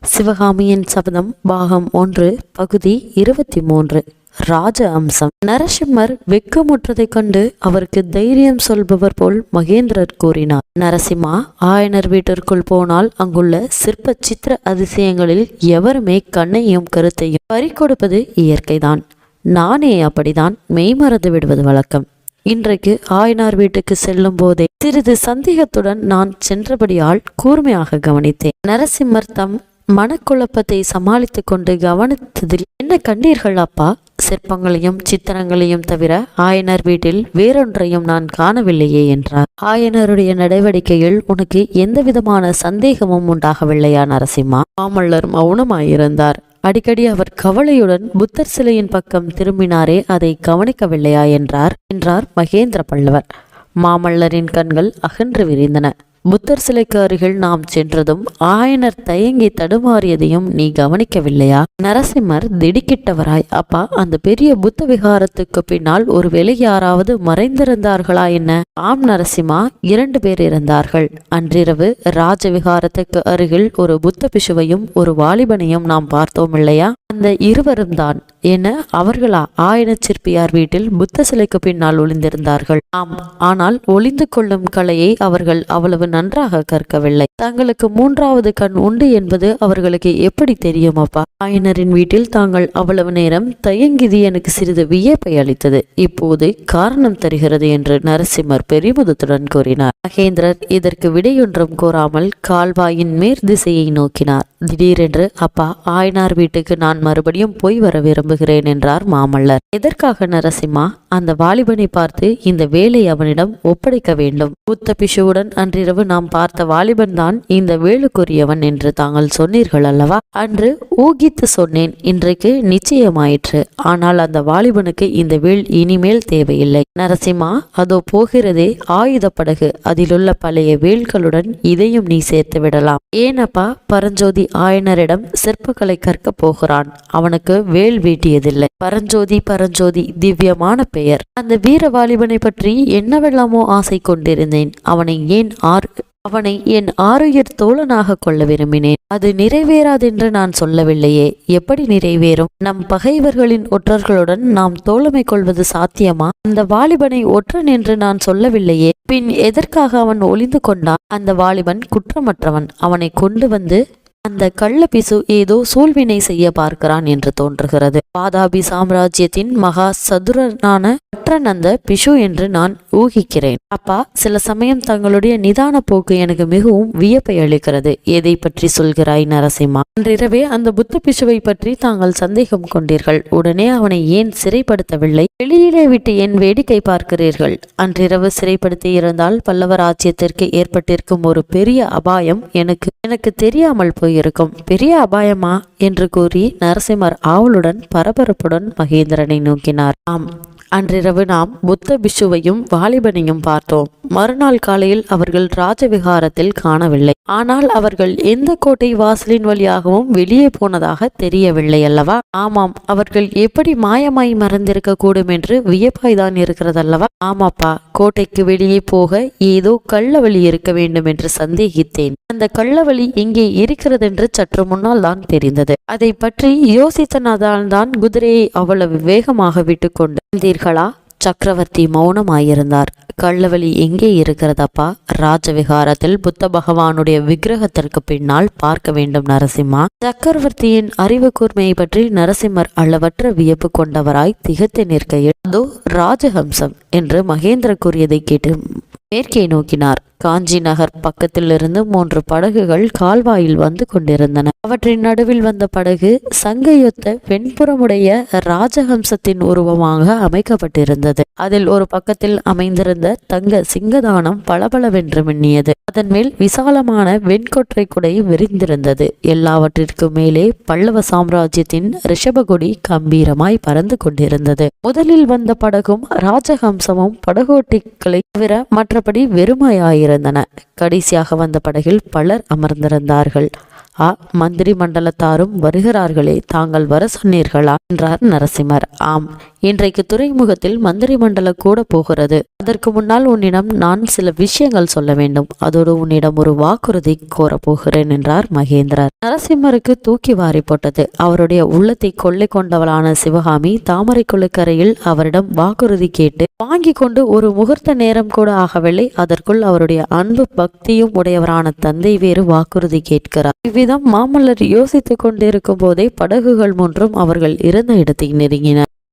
சிவகாமியின் சபதம் பாகம் 1 பகுதி 23. ராஜ அம்சம். நரசிம்மர் வெக்கமுற்றதைக் கண்டு அவருக்கு தைரியம் சொல்பவர் போல் மகேந்திரர் கூறினார். நரசிம்மா, ஆயனர் வீட்டிற்குள் போனால் அங்குள்ள சிற்ப சித்திர அதிசயங்களில் எவருமே கண்ணையும் கருத்தையும் பறிகொடுப்பது இயற்கைதான். நானே அப்படிதான் மெய்மறந்து விடுவது வழக்கம். இன்றைக்கு ஆயனார் வீட்டுக்கு செல்லும் போதே சிறிது சந்தேகத்துடன் நான் சென்றபடியால் கூர்மையாக கவனித்தேன். நரசிம்மர் தம் மனக்குழப்பத்தை சமாளித்து கொண்டு கவனித்ததில், என்ன கண்டீர்கள் அப்பா? சிற்பங்களையும் சித்திரங்களையும் தவிர ஆயனர் வீட்டில் வேறொன்றையும் நான் காணவில்லையே என்றார். ஆயனருடைய நடவடிக்கையில் உனக்கு எந்தவிதமான சந்தேகமும் உண்டாகவில்லையா நரசிம்மா? மாமல்லர் மௌனமாயிருந்தார். அடிக்கடி அவர் கவலையுடன் புத்தர் சிலையின் பக்கம் திரும்பினாரே, அதை கவனிக்கவில்லையா என்றார் மகேந்திர பல்லவர். மாமல்லரின் கண்கள் அகன்று விரிந்தன. புத்தர் சிலைக்கு அருகில் நாம் சென்றதும் ஆயனர் தயங்கி தடுமாறியதையும் நீ கவனிக்கவில்லையா? நரசிம்மர் திடுக்கிட்டவராய், அப்பா, அந்த பெரிய புத்த விகாரத்துக்கு பின்னால் ஒருவேளை யாராவது மறைந்திருந்தார்களா என்ன? ஆம் நரசிம்மா, 2 பேர் இருந்தார்கள். அன்றிரவு ராஜவிகாரத்துக்கு அருகில் ஒரு புத்த பிஷுவையும் ஒரு வாலிபனையும் நாம் பார்த்தோம் இல்லையா? அந்த இருவரும் தான். என்ன, அவர்களா ஆயன சிற்பியார் வீட்டில் புத்த சிலைக்கு பின்னால் ஒளிந்திருந்தார்கள்? ஆம், ஆனால் ஒளிந்து கொள்ளும் கலையை அவர்கள் அவ்வளவு நன்றாக கற்கவில்லை. தங்களுக்கு 3வது கண் உண்டு என்பது அவர்களுக்கு எப்படி தெரியும் அப்பா? ஆயனரின் வீட்டில் தாங்கள் அவ்வளவு நேரம் தயங்கியது எனக்கு சிறிது வியப்பை அளித்தது. இப்போது காரணம் தருகிறது என்று நரசிம்மர் பெருமிதத்துடன் கூறினார். மகேந்திரர் இதற்கு விடையொன்றும் கூறாமல் கால்வாயின் மேற் திசையை நோக்கினார். திடீரென்று, அப்பா, ஆயனார் வீட்டுக்கு நான் மறுபடியும் போய் வர விரும்புகிறேன் என்றார் மாமல்லர். எதற்காக நரசிம்மா? அந்த வாலிபனை பார்த்து இந்த வேலை அவனிடம் ஒப்படைக்க வேண்டும். புத்த பிஷுவுடன் அன்றிரவு நாம் பார்த்த வாலிபன் தான் இந்த வேலுக்குரியவன் என்று தாங்கள் சொன்னீர்கள் அல்லவா? அன்று ஊகித்து சொன்னேன், இன்றைக்கு நிச்சயமாயிற்று. ஆனால் அந்த வாலிபனுக்கு இந்த வேல் இனிமேல் தேவையில்லை. நரசிம்மா, அதோ போகிறதே ஆயுத படகு. அதிலுள்ள பழைய வேல்களுடன் இதையும் நீ சேர்த்து விடலாம். ஏனப்பா? பரஞ்சோதி ஆயனரிடம் சிற்பக்கலை கற்க போகிறான். அவனுக்கு வேல் வீட்டியதில்லை. பரஞ்சோதி திவ்யமான பெயர். அந்த வீர வாலிபனை பற்றி என்னவெல்லாமோ ஆசை கொண்டிருந்தேன். அவனை என் ஆருயிர் தோழனாக கொள்ள விரும்பினேன். அது நிறைவேறாதென்று நான் சொல்லவில்லையே. எப்படி நிறைவேறும்? நம் பகைவர்களின் ஒற்றர்களுடன் நாம் தோழமை கொள்வது சாத்தியமா? அந்த வாலிபனை ஒற்றன் என்று நான் சொல்லவில்லையே. பின் எதற்காக அவன் ஒளிந்து கொண்டான்? அந்த வாலிபன் குற்றமற்றவன். அவனை கொண்டு வந்து அந்த கள்ள பிசு ஏதோ சூழ்வினை செய்ய பார்க்கிறான் என்று தோன்றுகிறது. வாதாபி சாம்ராஜ்யத்தின் மகா சதுரனான ஒற்றன் அந்த பிஷு என்று நான் ஊகிக்கிறேன். அப்பா, சில சமயம் தங்களுடைய நிதான போக்கு எனக்கு மிகவும் வியப்பை அளிக்கிறது. எதை பற்றி சொல்கிறாய் நரசிம்மா? அன்றிரவே அந்த புத்த பிஷுவை பற்றி தாங்கள் சந்தேகம் கொண்டீர்கள். உடனே அவனை ஏன் சிறைப்படுத்தவில்லை? வெளியிலே விட்டு ஏன் வேடிக்கை பார்க்கிறீர்கள்? அன்றிரவு சிறைப்படுத்தி இருந்தால் பல்லவர் ஆட்சியத்திற்கு ஏற்பட்டிருக்கும் ஒரு பெரிய அபாயம் எனக்கு தெரியாமல் போயிருக்கும். பெரிய அபாயமா என்று கூறி நரசிம்மர் ஆவலுடன் பரபரப்புடன் மகேந்திரனை நோக்கினார். ஆம், அன்றிரவு நாம் புத்த பிஷுவையும் வாலிபனையும் பார்த்தோம். மறுநாள் காலையில் அவர்கள் ராஜவிகாரத்தில் காணவில்லை. ஆனால் அவர்கள் எந்த கோட்டை வாசலின் வழியாகவும் வெளியே போனதாக தெரியவில்லை அல்லவா? ஆமாம், அவர்கள் எப்படி மாயமாய் மறந்திருக்க கூடும் என்று வியப்பாய்தான் இருக்கிறதல்லவா? ஆமாப்பா, கோட்டைக்கு வெளியே போக ஏதோ கள்ள வழி இருக்க வேண்டும் என்று சந்தேகித்தேன். அந்த கள்ளவழி எங்கே இருக்கிறதென்று சற்று முன்னால் தான் தெரிந்தது. அதை பற்றி யோசித்தனதால்தான் குதிரையை அவ்வளவு வேகமாக விட்டுக்கொண்டு வந்தீர்களா? சக்கரவர்த்தி மௌனமாயிருந்தார். கள்ளவழி எங்கே இருக்கிறதப்பா? ராஜவிகாரத்தில் புத்த பகவானுடைய விக்கிரகத்திற்கு பின்னால் பார்க்க வேண்டும் நரசிம்மா. சக்கரவர்த்தியின் அறிவு கூர்மையை பற்றி நரசிம்மர் அளவற்ற வியப்பு கொண்டவராய் திகைத்து நிற்கையில், அதோ ராஜஹம்சம் என்று மகேந்திர கூறியதை கேட்டு மேற்கே நோக்கினார். காஞ்சி நகர் பக்கத்திலிருந்து 3 படகுகள் கால்வாயில் வந்து கொண்டிருந்தன. அவற்றின் நடுவில் வந்த படகு சங்கையொத்த வெண்புறமுடைய ராஜஹம்சத்தின் உருவமாக அமைக்கப்பட்டிருந்தது. அதில் ஒரு பக்கத்தில் அமைந்திருந்த தங்க சிங்கதானம் பளபளவென்று மின்னியது. அதன் மேல் விசாலமான வெண்கொற்றை குடை விரிந்திருந்தது. எல்லாவற்றிற்கும் மேலே பல்லவ சாம்ராஜ்யத்தின் ரிஷபகொடி கம்பீரமாய் பறந்து கொண்டிருந்தது. முதலில் வந்த படகும் ராஜஹம்சமும் படகோட்டிகளை தவிர மற்றபடி வெறுமையாயிருந்தன. கடைசியாக வந்த படகில் பலர் அமர்ந்திருந்தார்கள். மந்திரி மண்டலத்தாரும் வருகிறார்களே, தாங்கள் வர சொன்னீர்களா என்றார் நரசிம்மர். ஆம், இன்றைக்கு துறைமுகத்தில் மந்திரி மண்டல கூட போகிறது. அதற்கு முன்னால் உன்னிடம் நான் சில விஷயங்கள் சொல்ல வேண்டும். அதோடு உன்னிடம் ஒரு வாக்குறுதி கோரப்போகிறேன் என்றார் மகேந்திரர். நரசிம்மருக்கு தூக்கி வாரி போட்டது. அவருடைய உள்ளத்தை கொள்ளை கொண்டவளான சிவகாமி தாமரை குளக்கரையில் அவரிடம் வாக்குறுதி கேட்டு வாங்கி கொண்டு ஒரு முகூர்த்த நேரம் கூட ஆகவில்லை. அதற்குள் அவருடைய அன்பு பக்தியும் உடையவரான தந்தை வேறு வாக்குறுதி கேட்கிறார். இவ்விதம் மாமல்லர் யோசித்துக் கொண்டிருக்கும் போதே படகுகள் மூன்றும் அவர்கள் இருந்த இடத்தை நெருங்கின.